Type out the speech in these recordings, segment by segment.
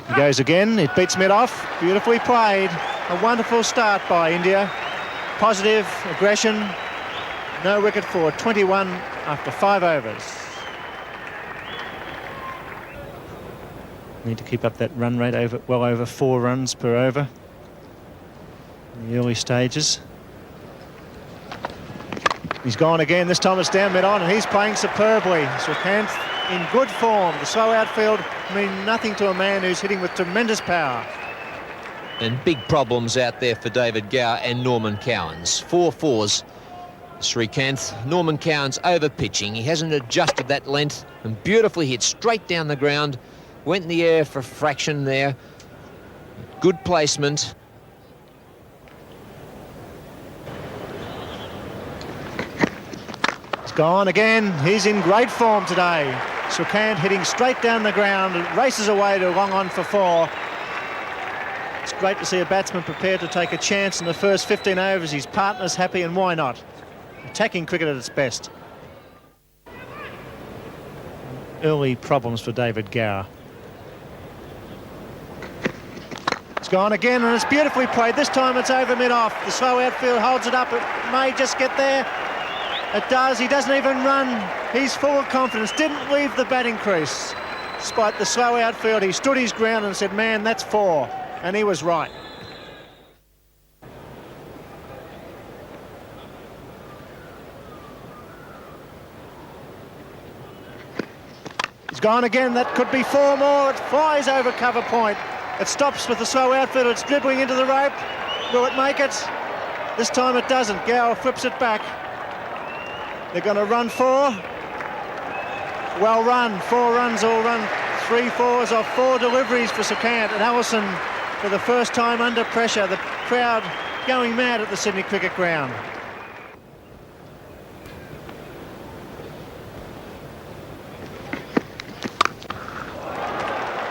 He goes again, it beats mid-off, beautifully played. A wonderful start by India. Positive aggression, no wicket for 21 after 5 overs. Need to keep up that run rate well over 4 runs per over in the early stages. He's gone again, this time it's down mid-on, and he's playing superbly. Srikanth in good form. The slow outfield mean nothing to a man who's hitting with tremendous power. And big problems out there for David Gower and Norman Cowans. 4 fours, Srikanth. Norman Cowans over pitching. He hasn't adjusted that length, and beautifully hit straight down the ground. Went in the air for a fraction there. Good placement. It's gone again. He's in great form today. Srikanth hitting straight down the ground, races away to long on for 4. It's great to see a batsman prepared to take a chance in the first 15 overs. His partner's happy, and why not? Attacking cricket at its best. Early problems for David Gower. It's gone again, and it's beautifully played. This time it's over mid-off. The slow outfield holds it up. It may just get there. It does. He doesn't even run. He's full of confidence. Didn't leave the batting crease. Despite the slow outfield, he stood his ground and said, man, that's 4. And he was right. He's gone again. That could be 4 more. It flies over cover point. It stops with the slow outfield. It's dribbling into the rope. Will it make it? This time it doesn't. Gower flips it back. They're going to run 4. Well run. 4 runs all run. 3 fours off 4 deliveries for Srikanth. And Ellison, for the first time under pressure, the crowd going mad at the Sydney Cricket Ground.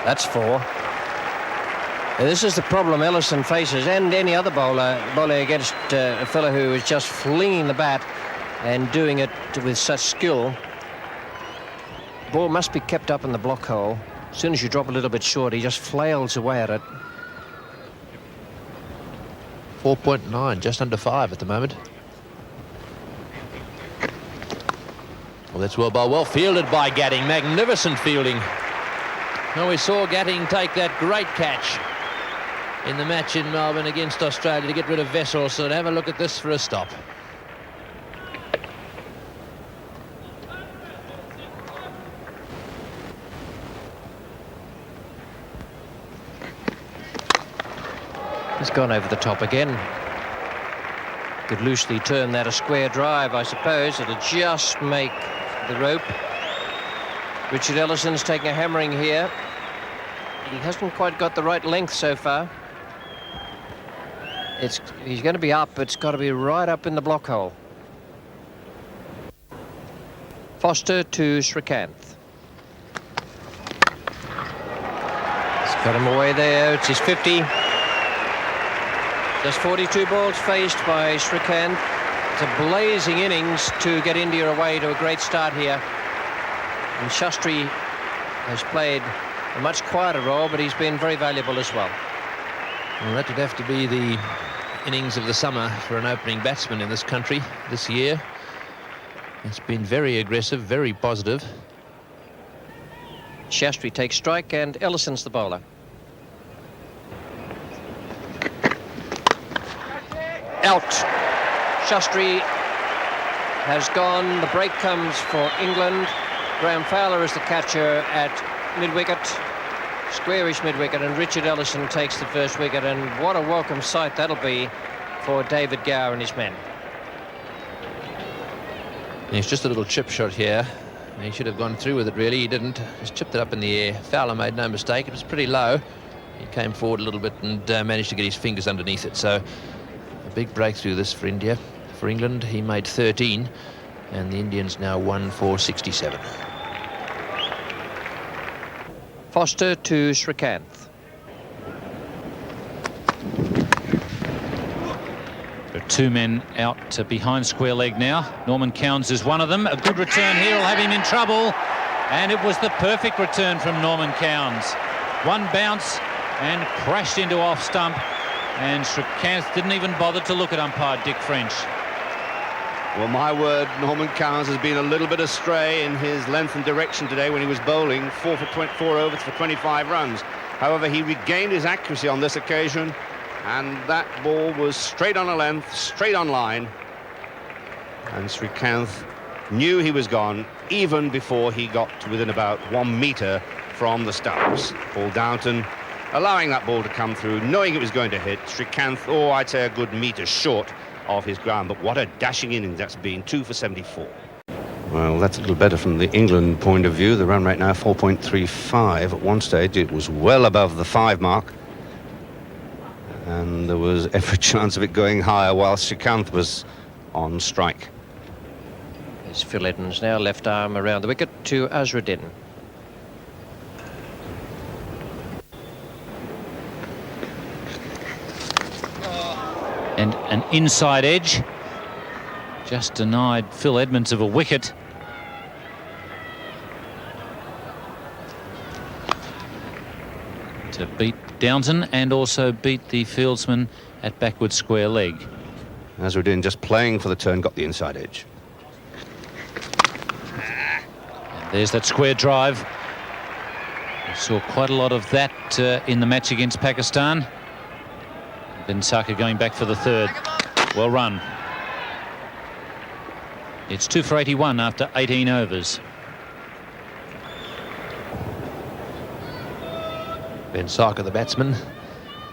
That's 4. This is the problem Ellison faces, and any other bowler against a fellow who is just flinging the bat and doing it with such skill. Ball must be kept up in the block hole. As soon as you drop a little bit short, he just flails away at it. 4.9, just under 5 at the moment. Well, that's well bowled. Well fielded by Gatting. Magnificent fielding. Well, we saw Gatting take that great catch in the match in Melbourne against Australia to get rid of Vessel. So have a look at this for a stop. He's gone over the top again. Could loosely turn that a square drive, I suppose. It'll just make the rope. Richard Ellison's taking a hammering here. He hasn't quite got the right length so far. He's going to be up. It's got to be right up in the block hole. Foster to Srikanth. He's got him away there. It's his 50. Just 42 balls faced by Srikanth. It's a blazing innings to get India away to a great start here. And Shastri has played a much quieter role, but he's been very valuable as well. Well, that would have to be the innings of the summer for an opening batsman in this country this year. It's been very aggressive, very positive. Shastri takes strike, and Ellison's the bowler. Out. Shastri has gone. The break comes for England. Graham Fowler is the catcher at mid-wicket, squarish mid-wicket, and Richard Ellison takes the first wicket. And what a welcome sight that'll be for David Gower and his men. It's just a little chip shot here. He should have gone through with it, really. He didn't. Just chipped it up in the air. Fowler made no mistake. It was pretty low. He came forward a little bit and managed to get his fingers underneath it. So a big breakthrough this for India. For England, he made 13, and the Indians now won for 67. Foster to Srikanth. There are 2 men out behind square leg now. Norman Cowans is one of them. A good return here will have him in trouble. And it was the perfect return from Norman Cowans. One bounce and crashed into off stump, and Srikanth didn't even bother to look at umpire Dick French. Well, my word, Norman Cowans has been a little bit astray in his length and direction today when he was bowling 4 overs for 25 runs. However, he regained his accuracy on this occasion, and that ball was straight on a length, straight on line. And Srikanth knew he was gone even before he got to within about 1 metre from the stumps. Paul Downton allowing that ball to come through, knowing it was going to hit. Srikanth, I'd say a good metre short of his ground, but what a dashing innings that's been, 2 for 74. Well, that's a little better from the England point of view. The run rate now 4.35. At one stage it was well above the 5 mark, and there was every chance of it going higher while Srikanth was on strike. There's Phil Edmonds now, left arm around the wicket to Azharuddin. And an inside edge just denied Phil Edmonds of a wicket. To beat Downton and also beat the fieldsman at backward square leg. Azharuddin just playing for the turn, got the inside edge. And there's that square drive. We saw quite a lot of that in the match against Pakistan. Veensaka going back for the third. Well run. It's 2 for 81 after 18 overs. Veensaka the batsman,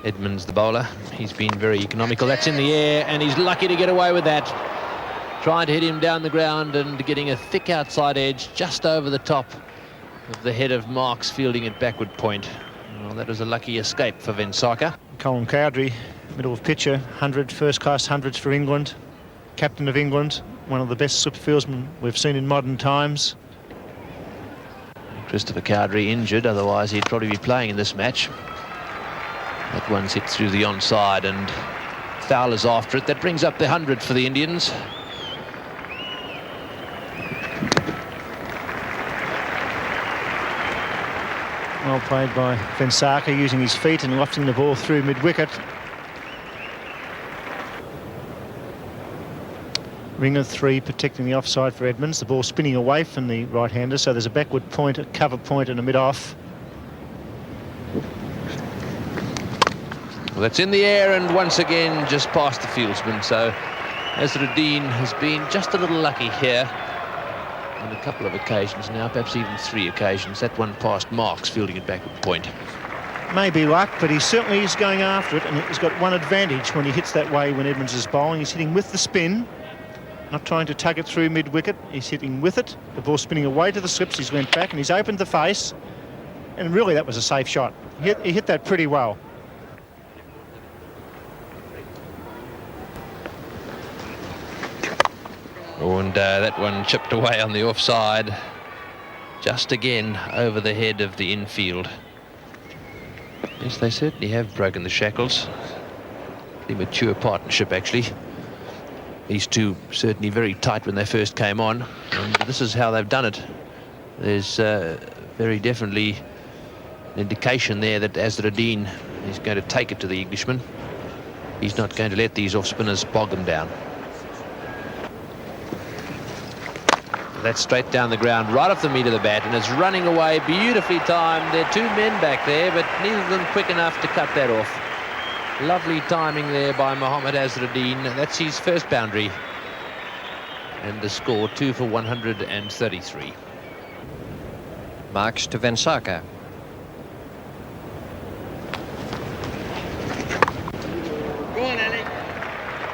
Edmonds the bowler. He's been very economical. That's in the air, and he's lucky to get away with that. Trying to hit him down the ground and getting a thick outside edge just over the top of the head of Marks, fielding at backward point. Well, that was a lucky escape for Veensaka. Colin Cowdrey, middle of pitcher, 100 first-class hundreds for England, captain of England, one of the best super fieldsmen we've seen in modern times. Christopher Cowdrey injured, otherwise he'd probably be playing in this match. That one's hit through the onside, and Fowler's after it. That brings up the 100 for the Indians. Well played by Veensaka, using his feet and lofting the ball through mid-wicket. Ring of 3 protecting the offside for Edmonds. The ball spinning away from the right-hander, so there's a backward point, a cover point and a mid-off. Well, that's in the air and once again just past the fieldsman. So Azharuddin has been just a little lucky here on a couple of occasions now, perhaps even 3 occasions. That one past Marks, fielding at backward point. Maybe luck, but he certainly is going after it, and he's got one advantage when he hits that way when Edmonds is bowling. He's hitting with the spin, not trying to tug it through mid-wicket. He's hitting with it. The ball spinning away to the slips. He's went back and he's opened the face, and really that was a safe shot. He hit that pretty well. Oh, and that one chipped away on the offside, just again over the head of the infield. Yes, they certainly have broken the shackles. The mature partnership, actually. These two certainly very tight when they first came on, and this is how they've done it. There's very definitely an indication there that Azharuddin is going to take it to the Englishman. He's not going to let these off-spinners bog him down. That's straight down the ground, right off the meat of the bat, and it's running away, beautifully timed. There are 2 men back there, but neither of them quick enough to cut that off. Lovely timing there by Mohammad Azharuddin. That's his first boundary. And the score 2 for 133. Marks to Veensaka.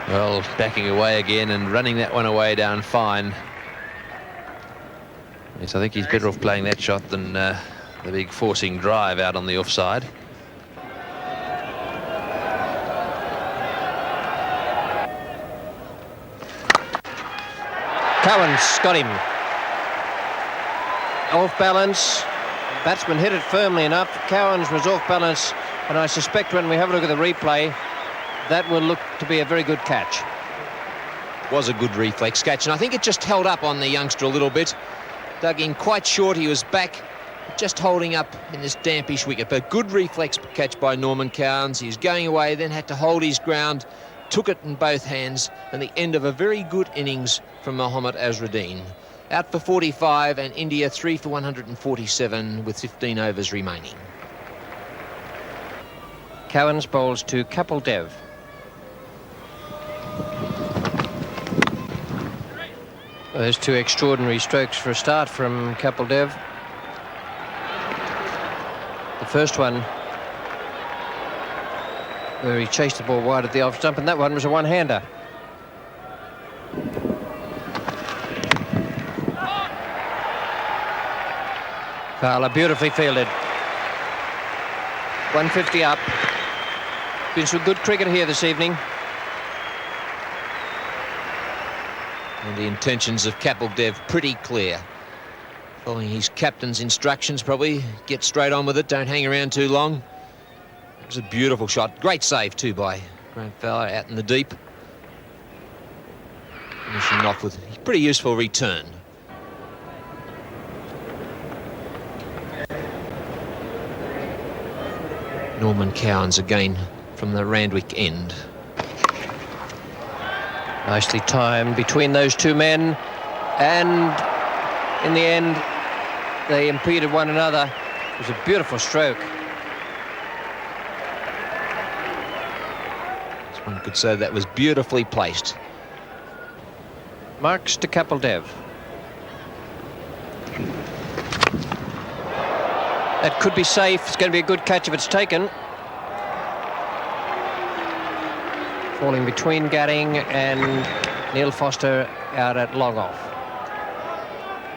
Well, backing away again and running that one away down fine. Yes, I think he's better off playing that shot than the big forcing drive out on the offside. Cowans got him. Off balance. Batsman hit it firmly enough. Cowans was off balance, and I suspect when we have a look at the replay, that will look to be a very good catch. Was a good reflex catch, and I think it just held up on the youngster a little bit. Dug in quite short. He was back just holding up in this dampish wicket. But good reflex catch by Norman Cowans. He was going away, then had to hold his ground, took it in both hands, and the end of a very good innings from Mohammad Azharuddin. Out for 45, and India 3 for 147 with 15 overs remaining. Cowans bowls to Kapil Dev. Those two extraordinary strokes for a start from Kapil Dev. The first one, where he chased the ball wide of the off stump, and that one was a one-hander. Fowler beautifully fielded. 150 up. Been some good cricket here this evening. And the intentions of Kapil Dev pretty clear. Following his captain's instructions, probably get straight on with it, don't hang around too long. It was a beautiful shot. Great save too by Graham Fowler out in the deep. Finishing off with a pretty useful return. Norman Cowans again from the Randwick end. Nicely timed between those two men, and in the end they impeded one another. It was a beautiful stroke. As one could say, that was beautifully placed. Marks to Kapil Dev. That could be safe. It's going to be a good catch if it's taken. Falling between Gatting and Neil Foster out at long off.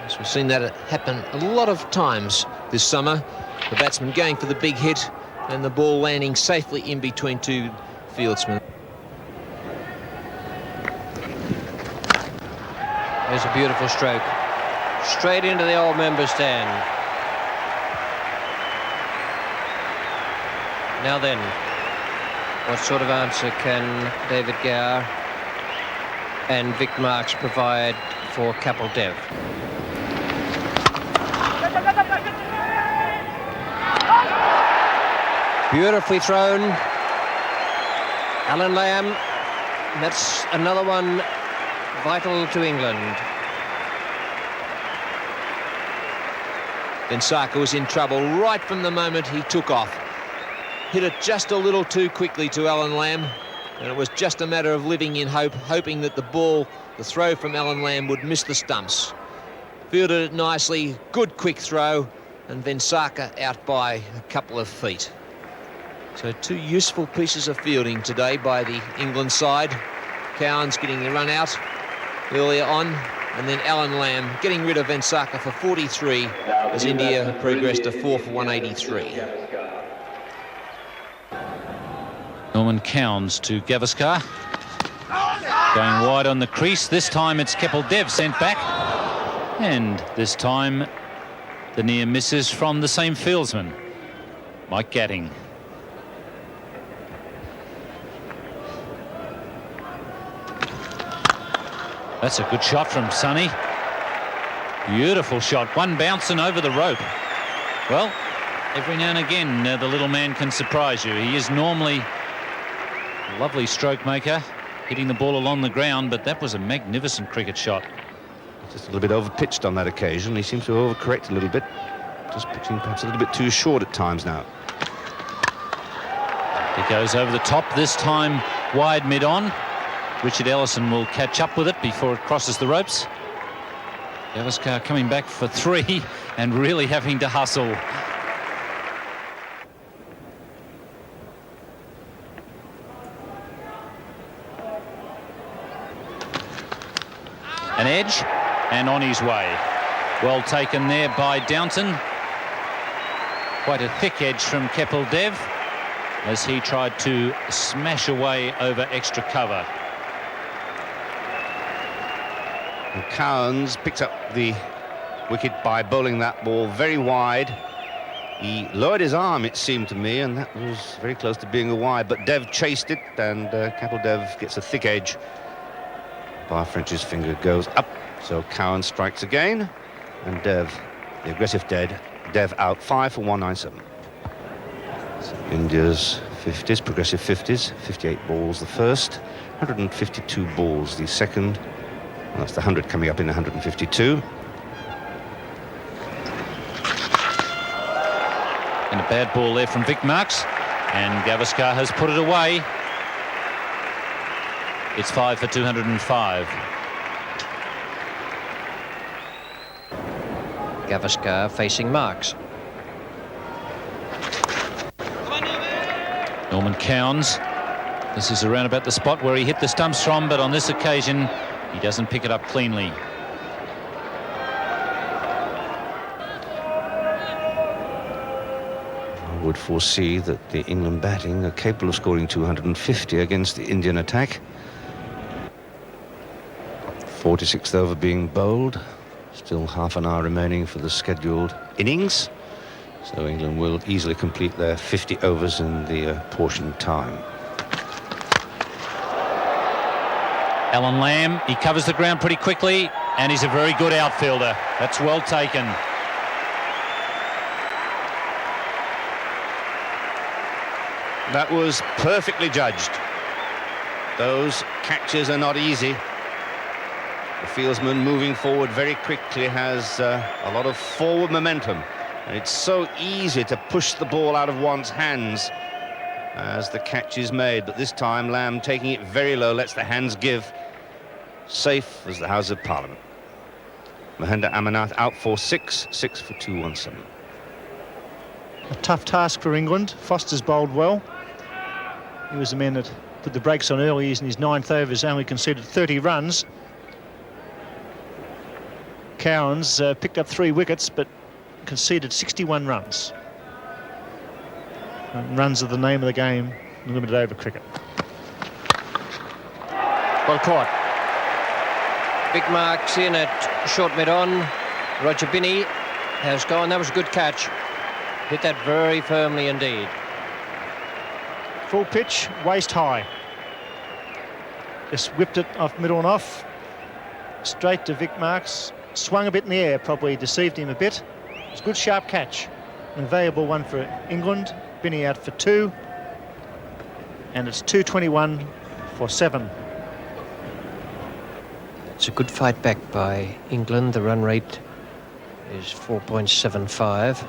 Yes, we've seen that happen a lot of times this summer. The batsman going for the big hit and the ball landing safely in between two fieldsmen. There's a beautiful stroke. Straight into the old member stand. Now then, what sort of answer can David Gower and Vic Marks provide for Kapil Dev? Beautifully thrown. Alan Lamb. And that's another one vital to England. Venkata was in trouble right from the moment he took off. Hit it just a little too quickly to Alan Lamb, and it was just a matter of living in hope, hoping that the ball, the throw from Alan Lamb, would miss the stumps. Fielded it nicely, good quick throw, and Venkata out by a couple of feet. So two useful pieces of fielding today by the England side. Cowans getting the run out earlier on, and then Alan Lamb getting rid of Venkata for 43 as India progressed to 4 for 183. Norman Cowans to Gavaskar. Going wide on the crease. This time it's Kapil Dev sent back. And this time the near misses from the same fieldsman, Mike Gatting. That's a good shot from Sonny. Beautiful shot. One bouncing over the rope. Well, every now and again the little man can surprise you. He is normally a lovely stroke maker, hitting the ball along the ground, but that was a magnificent cricket shot. Just a little bit over-pitched on that occasion. He seems to have overcorrected a little bit. Just pitching perhaps a little bit too short at times now. He goes over the top, this time wide mid-on. Richard Ellison will catch up with it before it crosses the ropes. Gavaskar coming back for 3 and really having to hustle. An edge and on his way. Well taken there by Downton. Quite a thick edge from Kapil Dev as he tried to smash away over extra cover. And Cowans picked up the wicket by bowling that ball very wide. He lowered his arm, it seemed to me, and that was very close to being a wide, but Dev chased it, and Kapil Dev gets a thick edge. Bar French's finger goes up, so Cowans strikes again, and Dev, the aggressive Dev, Dev out 5 for 197. So India's 50s, progressive 50s, 58 balls the first, 152 balls the second. Well, that's the 100 coming up in 152. And a bad ball there from Vic Marks, and Gavaskar has put it away. It's 5 for 205. Gavaskar facing Marks. Norman Cowns. This is around about the spot where he hit the stumps from, but on this occasion he doesn't pick it up cleanly. I would foresee that the England batting are capable of scoring 250 against the Indian attack. 46th over being bowled. Still half an hour remaining for the scheduled innings. So England will easily complete their 50 overs in the apportioned time. Alan Lamb, he covers the ground pretty quickly, and he's a very good outfielder. That's well taken. That was perfectly judged. Those catches are not easy. The fieldsman moving forward very quickly has a lot of forward momentum, and it's so easy to push the ball out of one's hands as the catch is made. But this time Lamb taking it very low, lets the hands give. Safe as the House of Parliament. Mahendra Amarnath out for 6 for 217. A tough task for England. Foster's bowled well. He was the man that put the brakes on early. In his 9th overs, only conceded 30 runs. Cowans picked up 3 wickets but conceded 61 runs. And runs are the name of the game in limited over cricket. Well caught. Big Marks in at short mid-on. Roger Binney has gone. That was a good catch. Hit that very firmly indeed. Full pitch, waist high. Just whipped it off middle and off. Straight to Vic Marks. Swung a bit in the air, probably deceived him a bit. It's a good sharp catch. An valuable one for England. Binney out for 2. And it's 221 for 7. It's a good fight back by England. The run rate is 4.75.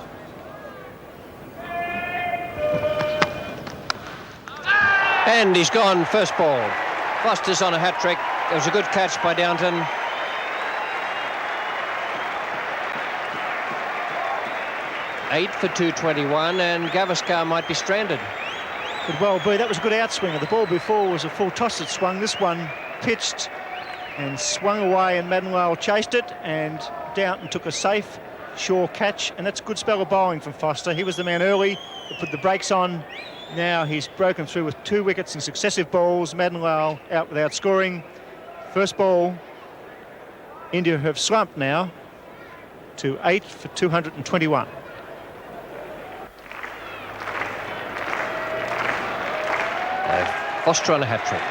And he's gone, first ball. Foster's on a hat-trick. It was a good catch by Downton. Eight for 221, and Gavaskar might be stranded. Could well be. That was a good outswinger. The ball before was a full toss that swung. This one pitched and swung away, and Madenwell chased it, and Downton took a safe, sure catch, and that's a good spell of bowling from Foster. He was the man early to put the brakes on. Now he's broken through with 2 wickets in successive balls. Madenwell out without scoring. First ball, India have slumped now to 8 for 221. Foster on a hat-trick.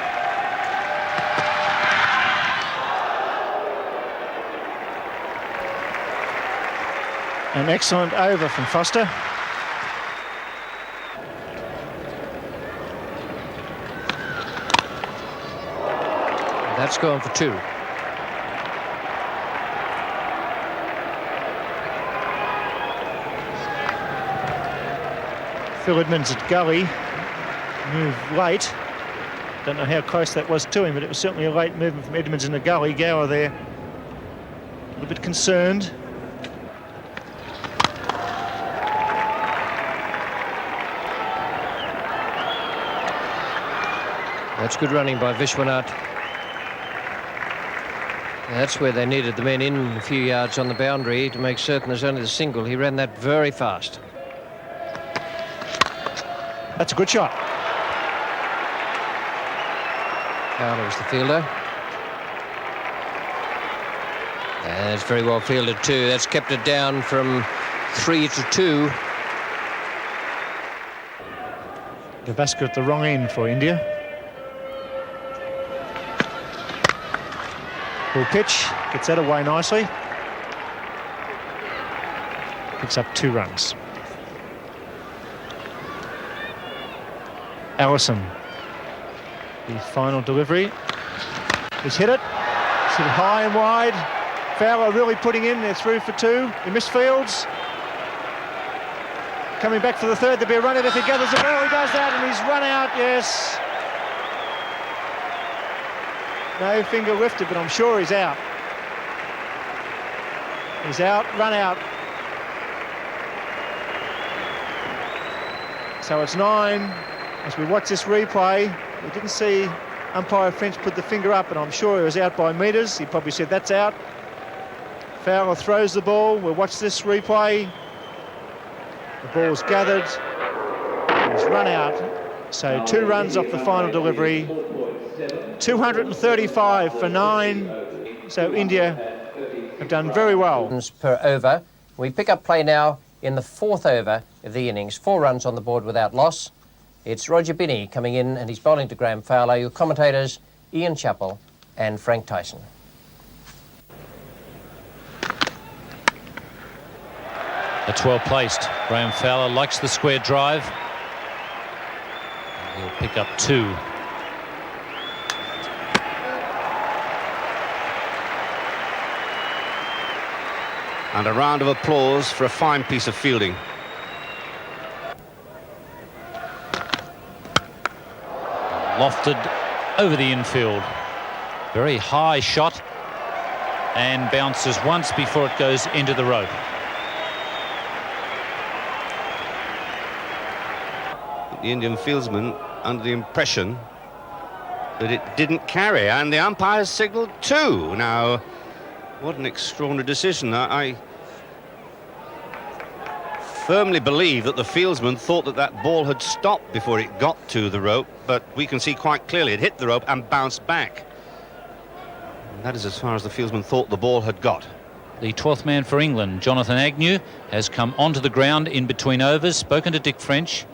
An excellent over from Foster. That's going for 2. Phil Edmonds at gully, moved late. Don't know how close that was to him, but it was certainly a late movement from Edmonds in the gully. Gower there, a little bit concerned. That's good running by Vishwanath. That's where they needed the men in a few yards on the boundary to make certain there's only the single. He ran that very fast. That's a good shot. Fowler was the fielder. And it's very well fielded too. That's kept it down from 3 to 2. Gavaskar at the wrong end for India. Full pitch, gets that away nicely. picks up 2 runs. Allison, the final delivery. He's hit it. He's hit it high and wide. Fowler really putting in. They're through for 2. He missed fields. Coming back for the 3rd. There'll be a run if he gathers the ball. He does that, and he's run out. Yes. No finger lifted, but I'm sure he's out. He's out, run out. So it's 9. As we watch this replay, we didn't see umpire French put the finger up, and I'm sure he was out by metres. He probably said that's out. Fowler throws the ball. We'll watch this replay. The ball's gathered. He's run out. So 2 runs off the final delivery. 235 for 9. So India have done very well. Per over. We pick up play now in the 4th over of the innings. 4 runs on the board without loss. It's Roger Binney coming in, and he's bowling to Graham Fowler. Your commentators, Ian Chappell and Frank Tyson. That's well placed. Graham Fowler likes the square drive. He'll pick up 2. And a round of applause for a fine piece of fielding. Lofted over the infield. Very high shot, and bounces once before it goes into the rope. The Indian fieldsman under the impression that it didn't carry, and the umpire signalled 2. Now, what an extraordinary decision. I firmly believe that the fieldsman thought that that ball had stopped before it got to the rope, but we can see quite clearly it hit the rope and bounced back. And that is as far as the fieldsman thought the ball had got. The 12th man for England, Jonathan Agnew, has come onto the ground in between overs, spoken to Dick French,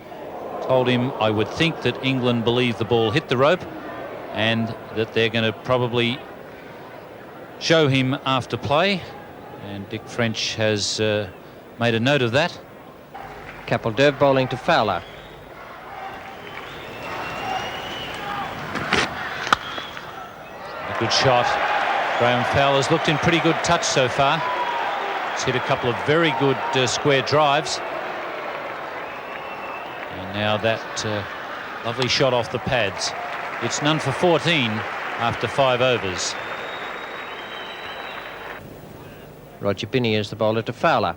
told him, I would think that England believe the ball hit the rope and that they're going to probably show him after play. And Dick French has made a note of that. Kapil Dev bowling to Fowler. A good shot. Graham Fowler's looked in pretty good touch so far. He's hit a couple of very good square drives. And now that lovely shot off the pads. It's none for 14 after 5 overs. Roger Binney is the bowler to Fowler.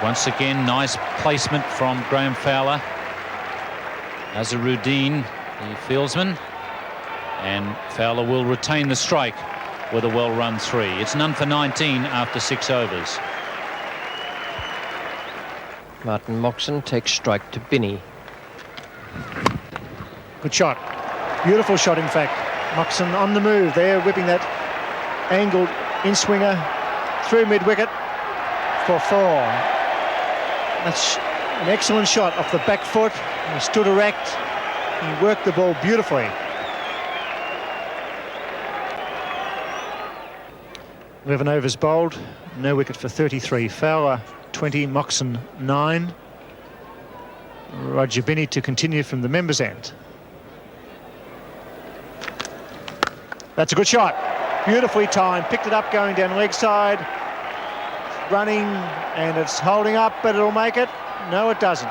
Once again, nice placement from Graham Fowler. Azharuddin, the fieldsman. And Fowler will retain the strike with a well-run 3. It's none for 19 after 6 overs. Martin Moxon takes strike to Binney. Good shot. Beautiful shot, in fact. Moxon on the move there, whipping that angled in-swinger through mid-wicket for 4. That's an excellent shot off the back foot. He stood erect. He worked the ball beautifully. 11 overs bowled. No wicket for 33. Fowler 20, Moxon 9. Roger Binney to continue from the members' end. That's a good shot. Beautifully timed. Picked it up going down leg side. Running, and it's holding up, but it'll make it. No, it doesn't.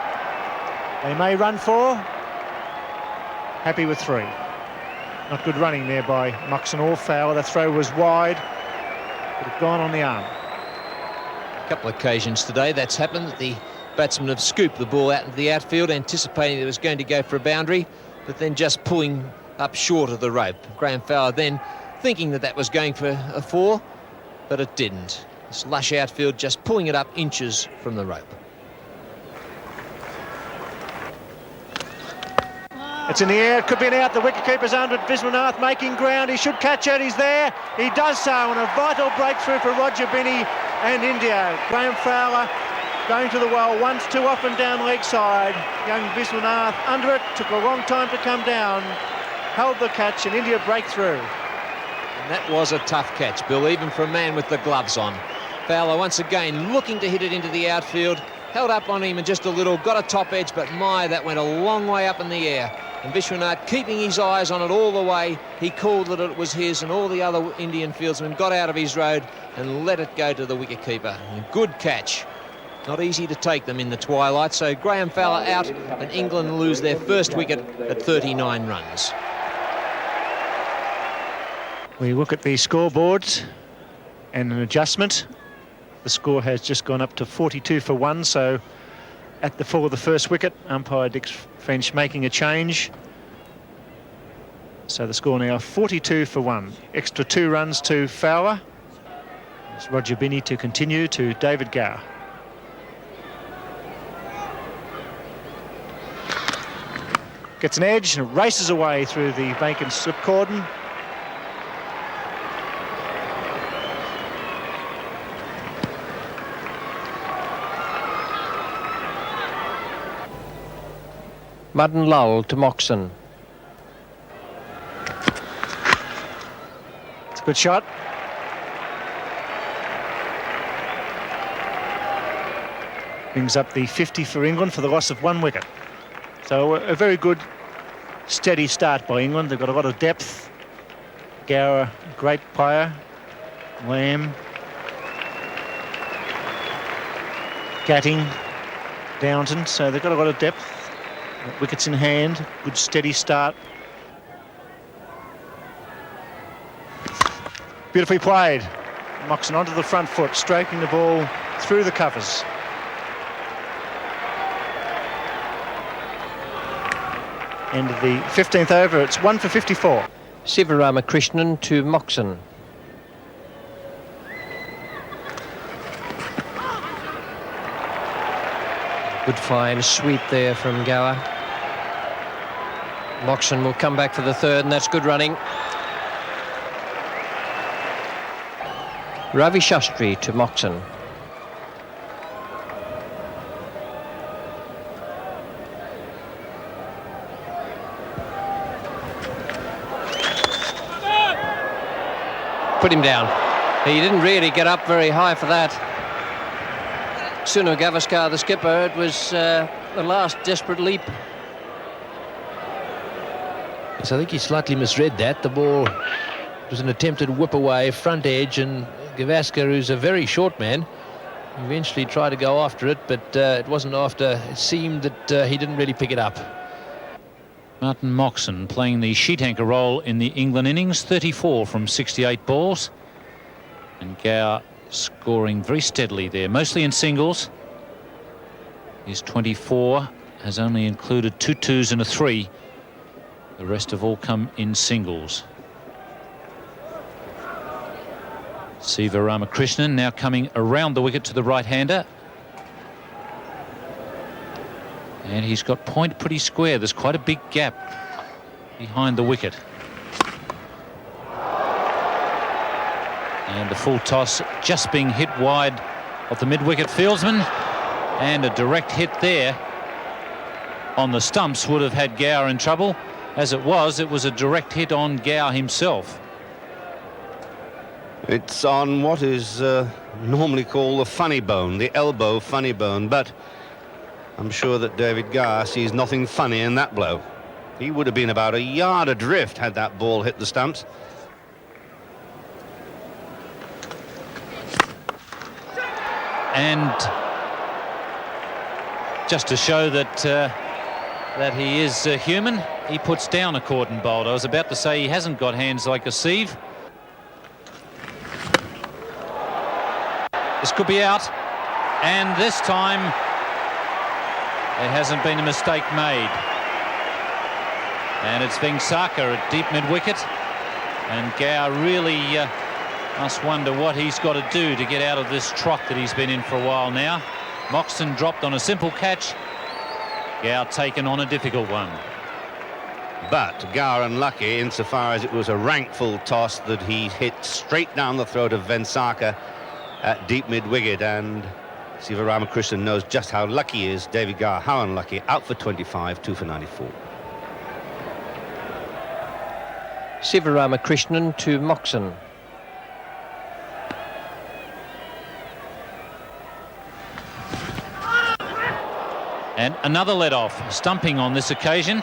They may run 4. Happy with 3. Not good running there by Moxon or Fowler. The throw was wide, but it gone on the arm. A couple of occasions today that's happened. The batsmen have scooped the ball out into the outfield, anticipating it was going to go for a boundary, but then just pulling up short of the rope. Graham Fowler then thinking that that was going for a 4, but it didn't. This lush outfield just pulling it up inches from the rope. It's in the air, it could be an out. The wicketkeeper's under it. Viswanath making ground. He should catch it. He's there. He does so, and a vital breakthrough for Roger Binney and India. Graham Fowler going to the well once too often down leg side. Young Viswanath under it. Took a long time to come down. Held the catch, and India break through. And That was a tough catch, Bill, even for a man with the gloves on. Fowler once again looking to hit it into the outfield, held up on him and just a little, got a top edge, but my, that went a long way up in the air. And Vishwanath keeping his eyes on it all the way. He called that it was his, and all the other Indian fieldsmen got out of his road and let it go to the wicketkeeper. Good catch. Not easy to take them in the twilight. So Graham Fowler out, and England lose their first wicket at 39 runs. We look at the scoreboards and an adjustment. The score has just gone up to 42 for 1, so at the fall of the first wicket, umpire Dick French making a change. So the score now 42 for 1. Extra 2 runs to Fowler. It's Roger Binney to continue to David Gower. Gets an edge and races away through the vacant slip cordon. Mudden Lull to Moxon. It's a good shot. Brings up the 50 for England for the loss of 1 wicket. So a very good, steady start by England. They've got a lot of depth. Gower, great player. Lamb. Gatting. Downton. So they've got a lot of depth. Wickets in hand. Good, steady start. Beautifully played. Moxon onto the front foot, stroking the ball through the covers. End of the 15th over, it's 1 for 54. Sivaramakrishnan to Moxon. Good fine sweep there from Gower. Moxon will come back for the third, and that's good running. Ravi Shastri to Moxon. Put him down. He didn't really get up very high for that. Sunu Gavaskar, the skipper, it was the last desperate leap. So I think he slightly misread that. The ball was an attempted whip away, front edge, and Gavaskar, who's a very short man, eventually tried to go after it, but it wasn't after. It seemed that he didn't really pick it up. Martin Moxon playing the sheet anchor role in the England innings, 34 from 68 balls. And Gower scoring very steadily there, mostly in singles. His 24 has only included 2 twos and a 3. The rest have all come in singles. Sivaramakrishnan now coming around the wicket to the right-hander. And he's got point pretty square. There's quite a big gap behind the wicket. And the full toss just being hit wide of the mid-wicket fieldsman. And a direct hit there on the stumps would have had Gower in trouble. As it was a direct hit on Gower himself. It's on what is normally called the funny bone, the elbow funny bone, but I'm sure that David Gower sees nothing funny in that blow. He would have been about a yard adrift had that ball hit the stumps. And just to show that that he is human, he puts down a Corden bowled. I was about to say he hasn't got hands like a sieve. This could be out, and this time there hasn't been a mistake made. And it's Vengsarkar at deep mid-wicket, and Gower really must wonder what he's got to do to get out of this trot that he's been in for a while now. Moxon dropped on a simple catch. Gower taken on a difficult one. But Gower unlucky insofar as it was a rank full toss that he hit straight down the throat of Vengsarkar at deep mid-wicket, and Sivaramakrishnan knows just how lucky he is. David Gower, how unlucky. Out for 25, 2 for 94. Sivaramakrishnan to Moxon. And another let-off, stumping on this occasion.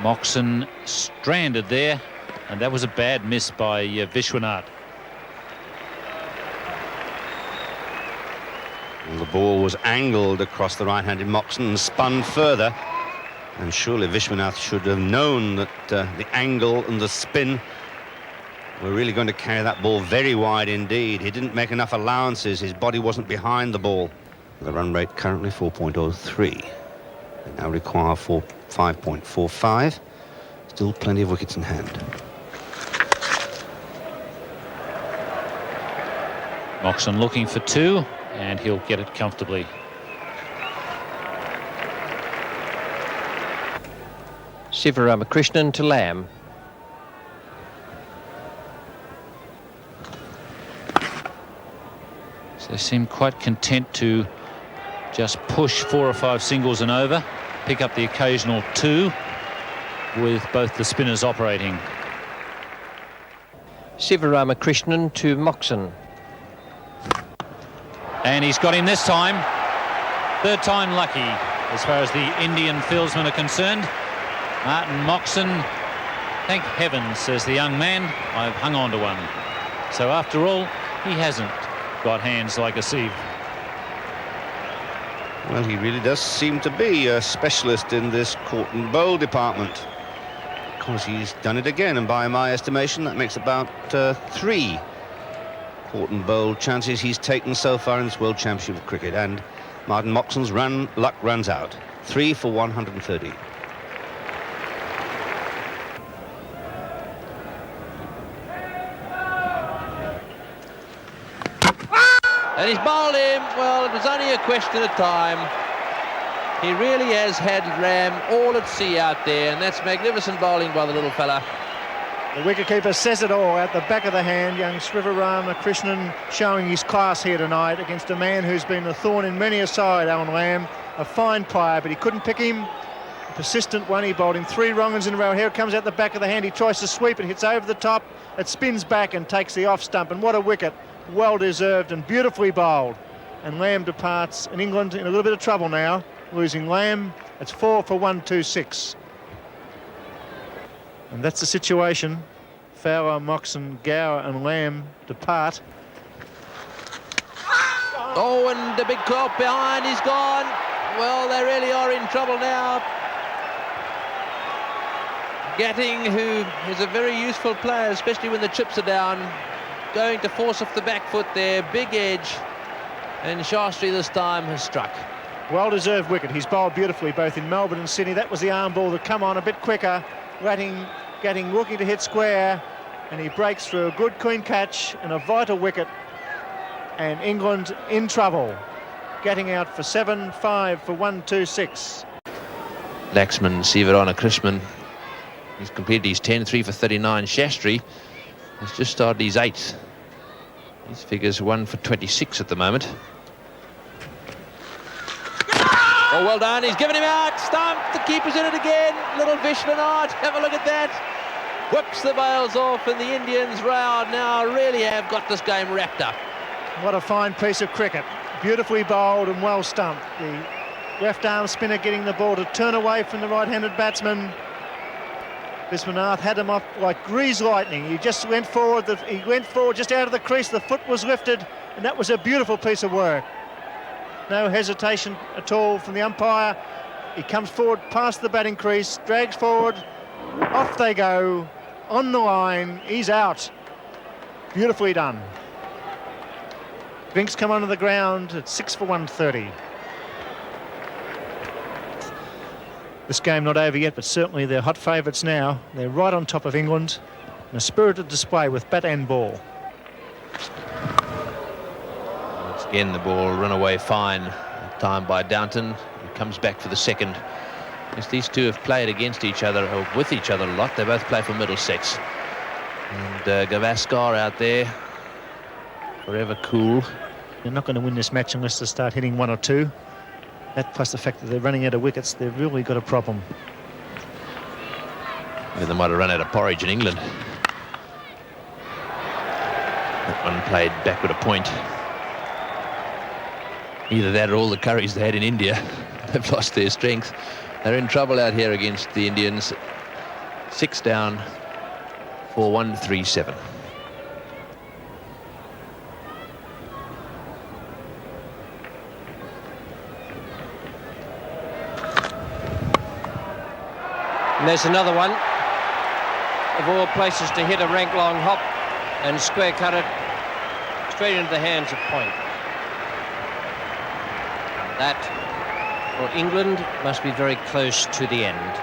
Moxon stranded there, and that was a bad miss by Vishwanath. Well, the ball was angled across the right-handed Moxon and spun further. And surely Vishwanath should have known that the angle and the spin were really going to carry that ball very wide indeed. He didn't make enough allowances. His body wasn't behind the ball. The run rate currently 4.03. They now require 5.45. Still plenty of wickets in hand. Moxon looking for 2, and he'll get it comfortably. Sivaramakrishnan to Lamb. So they seem quite content to just push 4 or 5 singles and over, pick up the occasional 2 with both the spinners operating. Sivaramakrishnan to Moxon. And he's got him this time. 3rd time lucky as far as the Indian fieldsmen are concerned. Martin Moxon, thank heaven, says the young man, I've hung on to one. So after all, he hasn't got hands like a sieve. Well, he really does seem to be a specialist in this caught and bowl department, because he's done it again, and by my estimation that makes about 3 caught and bowl chances he's taken so far in this World Championship of Cricket. And Martin Moxon's luck runs out. 3 for 130. And he's bowled him. Well, it was only a question of time. He really has had Ram all at sea out there, and that's magnificent bowling by the little fella. The wicketkeeper says it all at the back of the hand. Young Sivaramakrishnan showing his class here tonight against a man who's been a thorn in many a side, Alan Lamb. A fine player, but he couldn't pick him. A persistent one. He bowled him 3 wrong ones in a row. Here it comes out the back of the hand. He tries to sweep it, hits over the top. It spins back and takes the off stump. And what a wicket. Well deserved and beautifully bowled. And Lamb departs, and England in a little bit of trouble now, losing Lamb. It's 4 for 126. And that's the situation. Fowler, Moxon, Gower and Lamb depart. Oh, and the big clock behind, he's gone. Well, they really are in trouble now. Gatting, who is a very useful player, especially when the chips are down, going to force off the back foot there, big edge, and Shastri this time has struck. Well-deserved wicket. He's bowled beautifully both in Melbourne and Sydney. That was the arm ball that come on a bit quicker. Gatting looking to hit square, and he breaks through a good clean catch and a vital wicket, and England in trouble. Getting out for 7, 5 for 126. Laxman Sivaramakrishnan, he's completed his 10, 3 for 39. Shastri has just started his 8. His figures 1 for 26 at the moment. Oh, well done. He's given him out. Stumped. The keeper's in it again. Little Vishwanath. Have a look at that. Whips the bails off, and the Indians round now really have got this game wrapped up. What a fine piece of cricket. Beautifully bowled and well stumped. The left arm spinner getting the ball to turn away from the right-handed batsman. Vishwanath had him off like greased lightning. He just went forward. He went forward just out of the crease. The foot was lifted, and that was a beautiful piece of work. No hesitation at all from the umpire. He comes forward past the batting crease, drags forward. Off they go. On the line. He's out. Beautifully done. Vinks come onto the ground at 6 for 130. This game not over yet, but certainly they're hot favourites now. They're right on top of England in a spirited display with bat and ball. Once again, the ball run away fine. Time by Downton. He comes back for the second. Yes, these two have played against each other, or with each other a lot. They both play for Middlesex. And Gavaskar out there, forever cool. They're not going to win this match unless they start hitting 1 or 2. That plus the fact that they're running out of wickets, they've really got a problem. Yeah, they might have run out of porridge in England. That one played backward a point. Either that or all the curries they had in India. They've lost their strength. They're in trouble out here against the Indians. 6 down for 137. And there's another one. Of all places to hit a rank long hop and square cut it straight into the hands of Point. That, for England, must be very close to the end.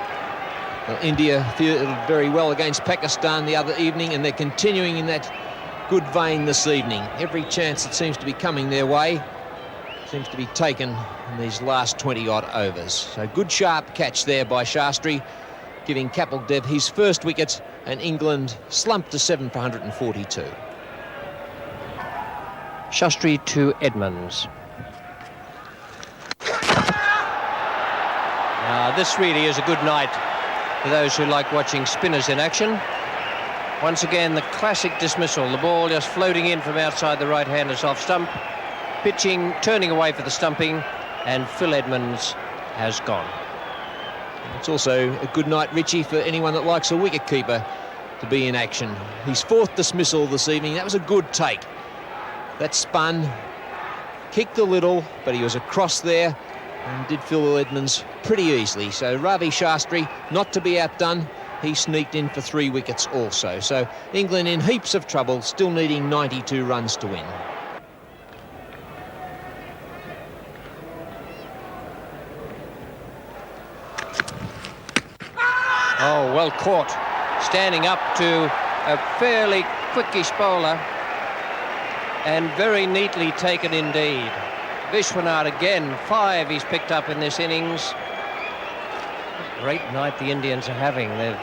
Well, India fielded very well against Pakistan the other evening, and they're continuing in that good vein this evening. Every chance that seems to be coming their way seems to be taken in these last 20-odd overs. So good sharp catch there by Shastri, giving Kapil Dev his first wicket, and England slumped to 7 for 142. Shastri to Edmonds. Now, this really is a good night for those who like watching spinners in action. Once again, the classic dismissal. The ball just floating in from outside the right-hander's off stump. Pitching, turning away for the stumping, and Phil Edmonds has gone. It's also a good night, Richie, for anyone that likes a wicket-keeper to be in action. His 4th dismissal this evening. That was a good take. That spun, kicked a little, but he was across there and did Phil Edmonds pretty easily. So Ravi Shastri, not to be outdone, he sneaked in for 3 wickets also. So England in heaps of trouble, still needing 92 runs to win. Oh, well caught. Standing up to a fairly quickish bowler, and very neatly taken indeed. Vishwanath again, 5 he's picked up in this innings. Great night the Indians are having. They've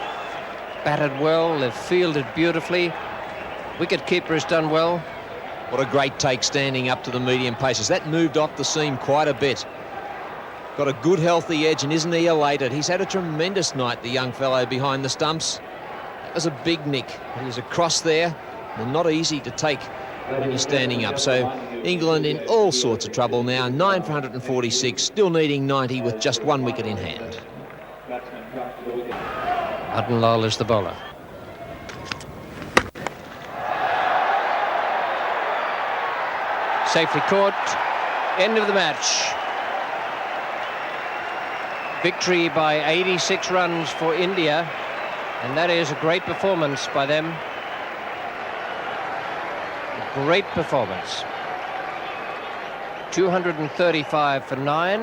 batted well, they've fielded beautifully. Wicket-keeper has done well. What a great take standing up to the medium paces. That moved off the seam quite a bit. Got a good healthy edge, and isn't he elated? He's had a tremendous night, the young fellow behind the stumps. That was a big nick. He was across there, and not easy to take when you're standing up. So England in all sorts of trouble now. 9 for 146, still needing 90 with just 1 wicket in hand. Hutton Lal is the bowler. Safely caught. End of the match. Victory by 86 runs for India, and that is a great performance by them. A great performance. 235 for 9,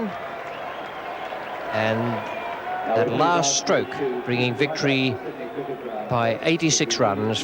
and that last stroke bringing victory by 86 runs